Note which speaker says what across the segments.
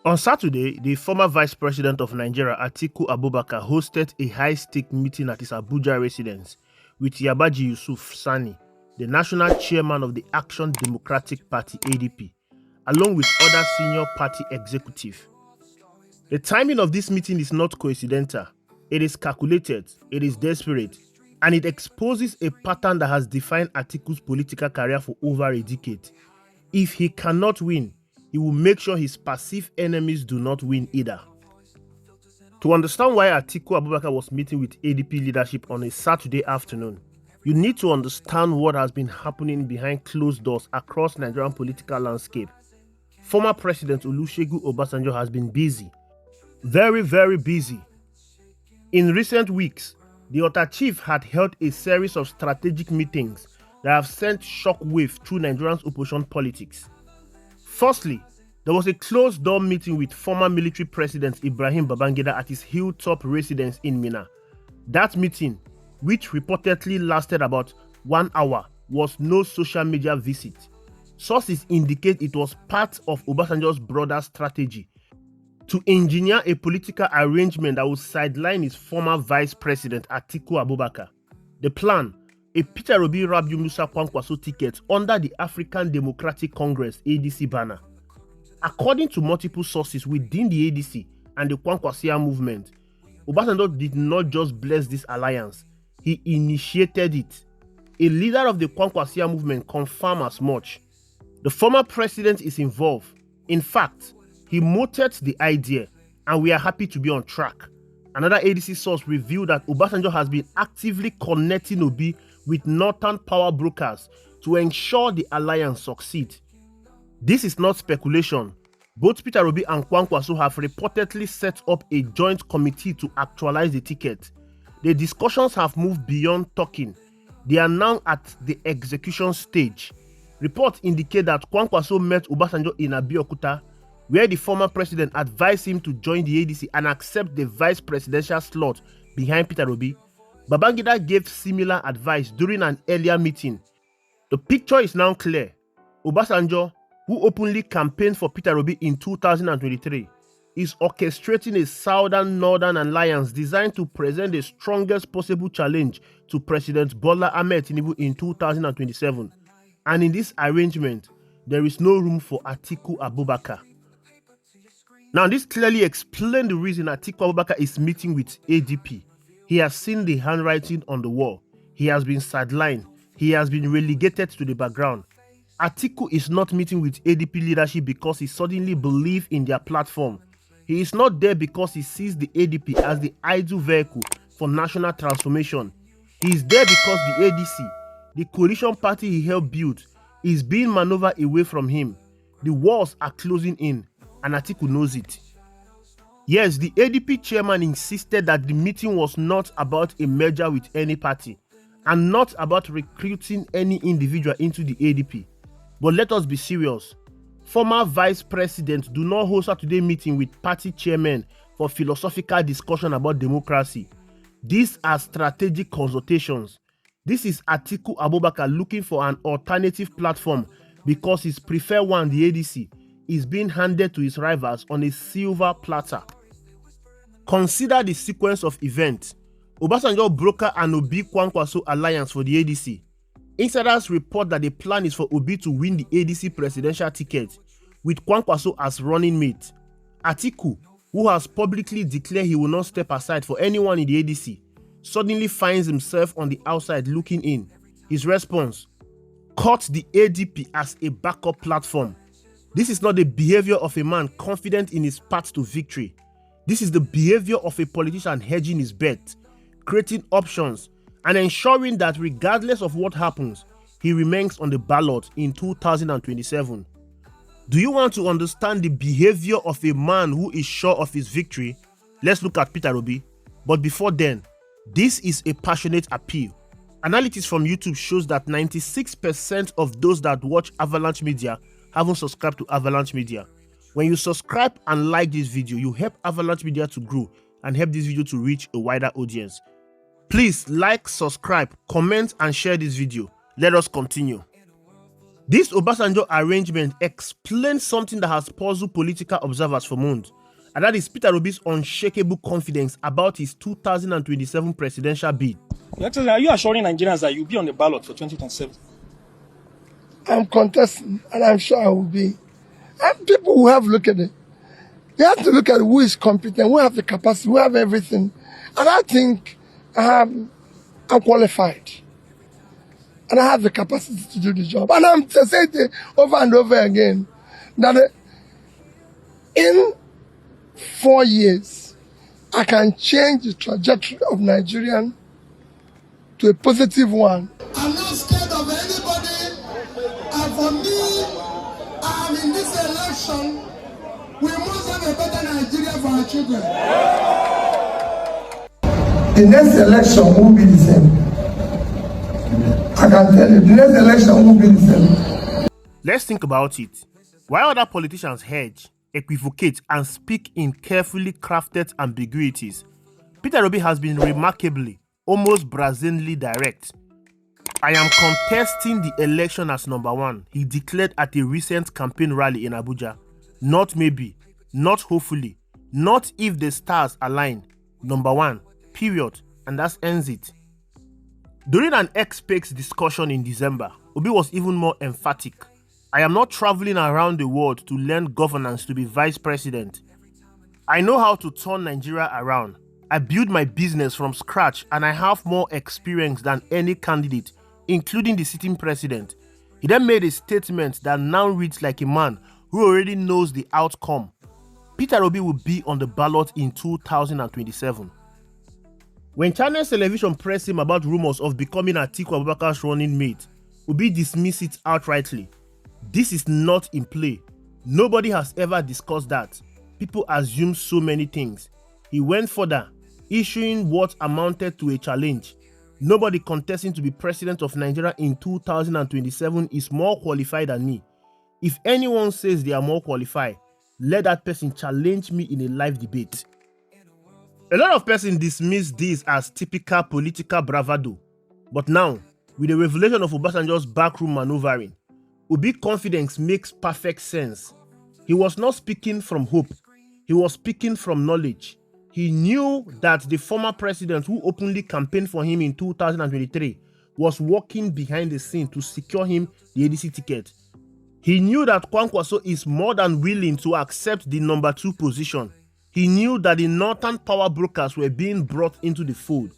Speaker 1: On Saturday, the former Vice President of Nigeria, Atiku Abubakar, hosted a high-stake meeting at his Abuja residence with Yabaji Yusuf Sani, the national chairman of the Action Democratic Party (ADP), along with other senior party executives. The timing of this meeting is not coincidental. It is calculated, it is desperate, and it exposes a pattern that has defined Atiku's political career for over a decade. If he cannot win, he will make sure his perceived enemies do not win either. To understand why Atiku Abubakar was meeting with ADP leadership on a Saturday afternoon, you need to understand what has been happening behind closed doors across Nigerian political landscape. Former President Olusegun Obasanjo has been busy, very, very busy. In recent weeks, the Ota chief had held a series of strategic meetings that have sent shockwave through Nigeria's opposition politics. Firstly, there was a closed-door meeting with former military president Ibrahim Babangida at his hilltop residence in Minna. That meeting, which reportedly lasted about 1 hour, was no social media visit. Sources indicate it was part of Obasanjo's broader strategy to engineer a political arrangement that would sideline his former vice president Atiku Abubakar. The plan, a Peter Obi Rabiu Musa Kwankwaso ticket under the African Democratic Congress ADC banner. According to multiple sources within the ADC and the Kwankwasia movement, Obasanjo did not just bless this alliance, he initiated it. A leader of the Kwankwasia movement confirmed as much. The former president is involved. In fact, he mooted the idea, and we are happy to be on track. Another ADC source revealed that Obasanjo has been actively connecting Obi with northern power brokers to ensure the alliance succeeds. This is not speculation. Both Peter Obi and Kwankwaso have reportedly set up a joint committee to actualize the ticket. The discussions have moved beyond talking. They are now at the execution stage. Reports indicate that Kwankwaso met Obasanjo in Abeokuta, where the former president advised him to join the ADC and accept the vice presidential slot behind Peter Obi. Babangida gave similar advice during an earlier meeting. The picture is now clear. Obasanjo, who openly campaigned for Peter Obi in 2023, is orchestrating a southern-northern alliance designed to present the strongest possible challenge to President Bola Ahmed Tinubu in 2027. And in this arrangement, there is no room for Atiku Abubakar. Now, this clearly explains the reason Atiku Abubakar is meeting with ADP. He has seen the handwriting on the wall. He has been sidelined. He has been relegated to the background. Atiku is not meeting with ADP leadership because he suddenly believes in their platform. He is not there because he sees the ADP as the ideal vehicle for national transformation. He is there because the ADC, the coalition party he helped build, is being maneuvered away from him. The walls are closing in, and Atiku knows it. Yes, the ADP chairman insisted that the meeting was not about a merger with any party and not about recruiting any individual into the ADP. But let us be serious. Former vice presidents do not host a today meeting with party chairmen for philosophical discussion about democracy. These are strategic consultations. This is Atiku Abubakar looking for an alternative platform because his preferred one, the ADC, is being handed to his rivals on a silver platter. Consider the sequence of events. Obasanjo broker and Obi Kwankwaso alliance for the ADC. Insiders report that the plan is for Obi to win the ADC presidential ticket, with Kwankwaso as running mate. Atiku, who has publicly declared he will not step aside for anyone in the ADC, suddenly finds himself on the outside looking in. His response: cut the ADP as a backup platform. This is not the behavior of a man confident in his path to victory. This is the behavior of a politician hedging his bet, creating options, and ensuring that regardless of what happens, he remains on the ballot in 2027. Do you want to understand the behavior of a man who is sure of his victory? Let's look at Peter Obi. But before then, this is a passionate appeal. Analytics from YouTube shows that 96% of those that watch Avalanche Media haven't subscribed to Avalanche Media. When you subscribe and like this video, you help Avalanche Media to grow and help this video to reach a wider audience. Please like, subscribe, comment, and share this video. Let us continue. This Obasanjo arrangement explains something that has puzzled political observers for months, and that is Peter Obi's unshakable confidence about his 2027 presidential bid.
Speaker 2: Actually, are you assuring Nigerians that you'll be on the ballot for 2027?
Speaker 3: I'm contesting, and I'm sure I will be. And people who have looked at it, they have to look at who is competent, who have the capacity, who have everything. And I think I'm qualified. And I have the capacity to do the job. And I'm saying it over and over again that in 4 years, I can change the trajectory of Nigerian to a positive one.
Speaker 4: I'm not scared of anybody. And for me, I'm in this election. We must have a better Nigeria for our children.
Speaker 3: The next election won't be the same. I can tell you, the next election won't be the same.
Speaker 1: Let's think about it. While other politicians hedge, equivocate, and speak in carefully crafted ambiguities, Peter Obi has been remarkably, almost brazenly direct. I am contesting the election as number one, he declared at a recent campaign rally in Abuja. Not maybe, not hopefully, not if the stars align. Number one, period, and that ends it. During an X-Speaks discussion in December, Obi was even more emphatic. I am not traveling around the world to learn governance to be vice president. I know how to turn Nigeria around. I built my business from scratch and I have more experience than any candidate, including the sitting president. He then made a statement that now reads like a man who already knows the outcome. Peter Obi will be on the ballot in 2027. When Channels Television pressed him about rumors of becoming Atiku Abubakar's running mate, Obi dismissed it outrightly. This is not in play. Nobody has ever discussed that. People assume so many things. He went further, issuing what amounted to a challenge. Nobody contesting to be president of Nigeria in 2027 is more qualified than me. If anyone says they are more qualified, let that person challenge me in a live debate. A lot of persons dismiss this as typical political bravado. But now, with the revelation of Obasanjo's backroom maneuvering, Obi's confidence makes perfect sense. He was not speaking from hope. He was speaking from knowledge. He knew that the former president who openly campaigned for him in 2023 was working behind the scene to secure him the ADC ticket. He knew that Kwankwaso is more than willing to accept the number 2 position. He knew that the northern power brokers were being brought into the fold.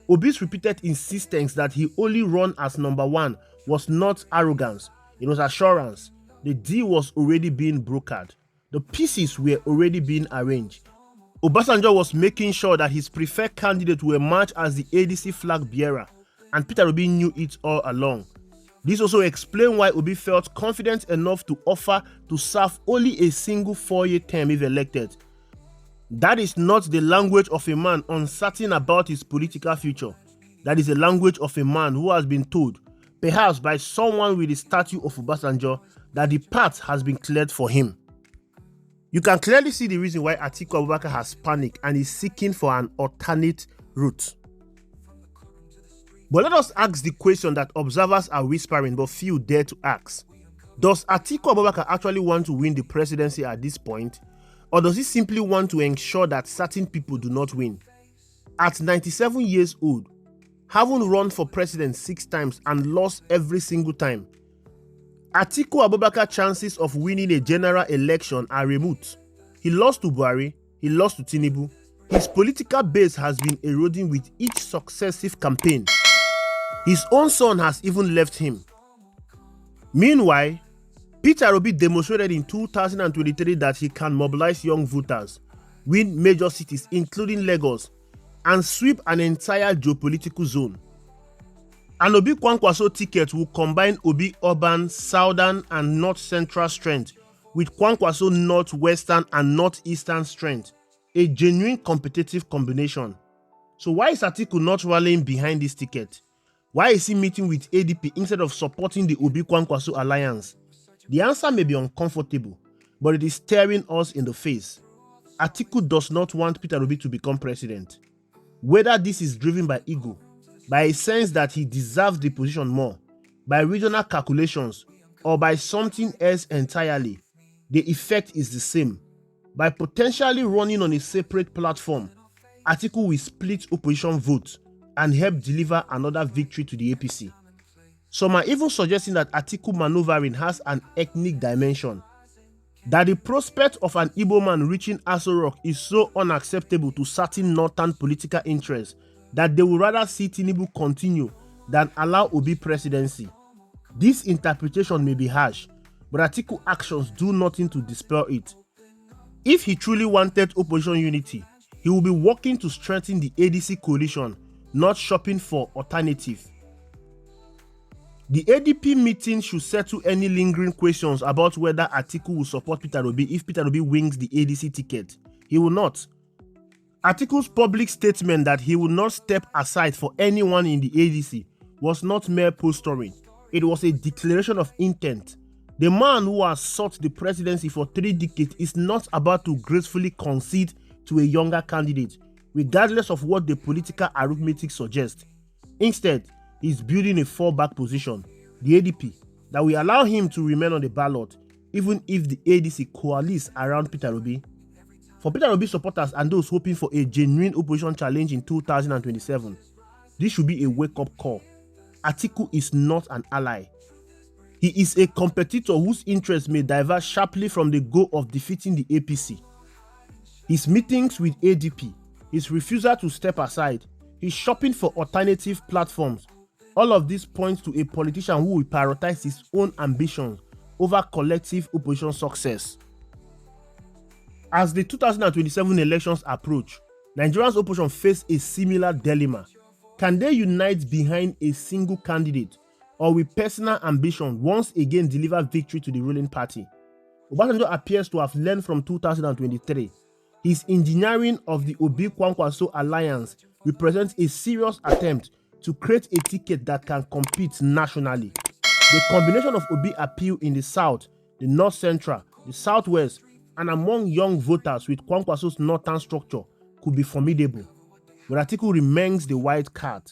Speaker 1: Obi's repeated insistence that he only run as number 1 was not arrogance, it was assurance. The deal was already being brokered. The pieces were already being arranged. Obasanjo was making sure that his preferred candidate will emerge as the ADC flag bearer, and Peter Obi knew it all along. This also explains why Obi felt confident enough to offer to serve only a single 4-year term if elected. That is not the language of a man uncertain about his political future. That is the language of a man who has been told, perhaps by someone with the stature of Obasanjo, that the path has been cleared for him. You can clearly see the reason why Atiku Abubakar has panicked and is seeking for an alternate route. But let us ask the question that observers are whispering but few dare to ask. Does Atiku Abubakar actually want to win the presidency at this point? Or does he simply want to ensure that certain people do not win? At 97 years old, having run for president 6 times and lost every single time, Atiku Abubakar's chances of winning a general election are remote. He lost to Buhari, he lost to Tinubu. His political base has been eroding with each successive campaign. His own son has even left him. Meanwhile, Peter Obi demonstrated in 2023 that he can mobilize young voters, win major cities including Lagos, and sweep an entire geopolitical zone. An Obi Kwankwaso ticket will combine Obi urban, southern, and north-central strength with Kwankwaso northwestern and northeastern strength, a genuine competitive combination. So why is Atiku not rallying behind this ticket? Why is he meeting with ADP instead of supporting the Obi Kwankwaso alliance? The answer may be uncomfortable, but it is staring us in the face. Atiku does not want Peter Obi to become president. Whether this is driven by ego, by a sense that he deserves the position more, by regional calculations, or by something else entirely, the effect is the same. By potentially running on a separate platform, Atiku will split opposition votes and help deliver another victory to the APC. Some are even suggesting that Atiku maneuvering has an ethnic dimension, that the prospect of an Igbo man reaching Aso Rock is so unacceptable to certain northern political interests that they would rather see Tinubu continue than allow Obi presidency. This interpretation may be harsh, but Atiku actions do nothing to dispel it. If he truly wanted opposition unity, he will be working to strengthen the ADC coalition, not shopping for alternative. The ADP meeting should settle any lingering questions about whether Atiku will support Peter Obi if Peter Obi wins the ADC ticket. He will not. Atiku's public statement that he will not step aside for anyone in the ADC was not mere posturing. It was a declaration of intent. The man who has sought the presidency for 3 decades is not about to gracefully concede to a younger candidate, regardless of what the political arithmetic suggests. Instead, he's building a fallback position, the ADP, that will allow him to remain on the ballot, even if the ADC coalesce around Peter Obi. For Peter Obi supporters and those hoping for a genuine opposition challenge in 2027, this should be a wake-up call. Atiku is not an ally. He is a competitor whose interests may diverge sharply from the goal of defeating the APC. His meetings with ADP, his refusal to step aside, his shopping for alternative platforms, all of this points to a politician who will prioritize his own ambitions over collective opposition success. As the 2027 elections approach, Nigeria's opposition face a similar dilemma. Can they unite behind a single candidate, or will personal ambition once again deliver victory to the ruling party? Obasanjo appears to have learned from 2023. His engineering of the Obi-Kwankwaso alliance represents a serious attempt to create a ticket that can compete nationally. The combination of Obi appeal in the south, the north central, the southwest, and among young voters with Kwankwaso's northern structure could be formidable. But Atiku remains the wild card.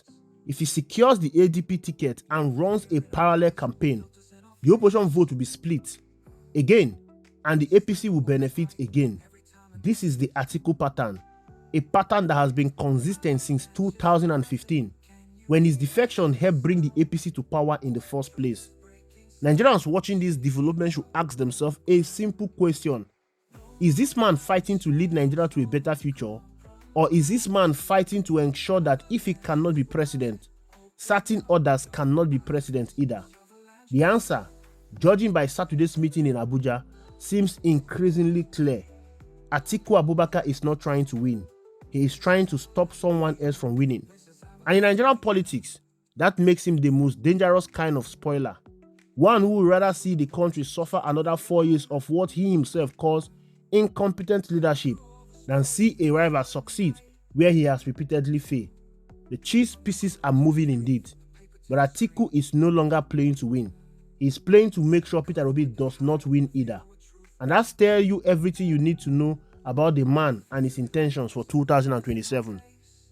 Speaker 1: If he secures the ADP ticket and runs a parallel campaign, the opposition vote will be split again, and the APC will benefit again. This is the Atiku pattern, a pattern that has been consistent since 2015, when his defection helped bring the APC to power in the first place. Nigerians watching this development should ask themselves a simple question. Is this man fighting to lead Nigeria to a better future? Or is this man fighting to ensure that if he cannot be president, certain others cannot be president either? The answer, judging by Saturday's meeting in Abuja, seems increasingly clear. Atiku Abubakar is not trying to win. He is trying to stop someone else from winning. And in Nigerian politics, that makes him the most dangerous kind of spoiler. One who would rather see the country suffer another 4 years of what he himself calls incompetent leadership than see a rival succeed where he has repeatedly failed. The chess pieces are moving indeed, but Atiku is no longer playing to win. He is playing to make sure Peter Obi does not win either. And that tells you everything you need to know about the man and his intentions for 2027.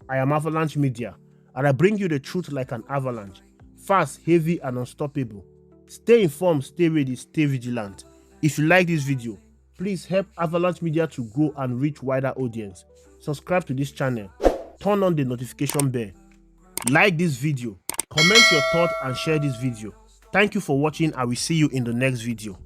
Speaker 1: I am Avalanche Media, and I bring you the truth like an avalanche, fast, heavy, and unstoppable. Stay informed, stay ready, stay vigilant. If you like this video, please help Avalanche Media to grow and reach wider audience. Subscribe to this channel, turn on the notification bell, like this video, comment your thoughts and share this video. Thank you for watching. I will see you in the next video.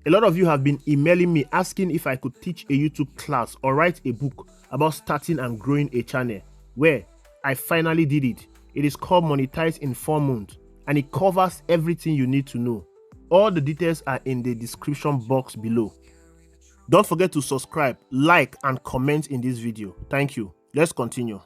Speaker 1: A lot of you have been emailing me asking if I could teach a YouTube class or write a book about starting and growing a channel. Well, I finally did it. It is called Monetized in 4 months and it covers everything you need to know. All the details are in the description box below. Don't forget to subscribe, like, and comment in this video. Thank you. Let's continue.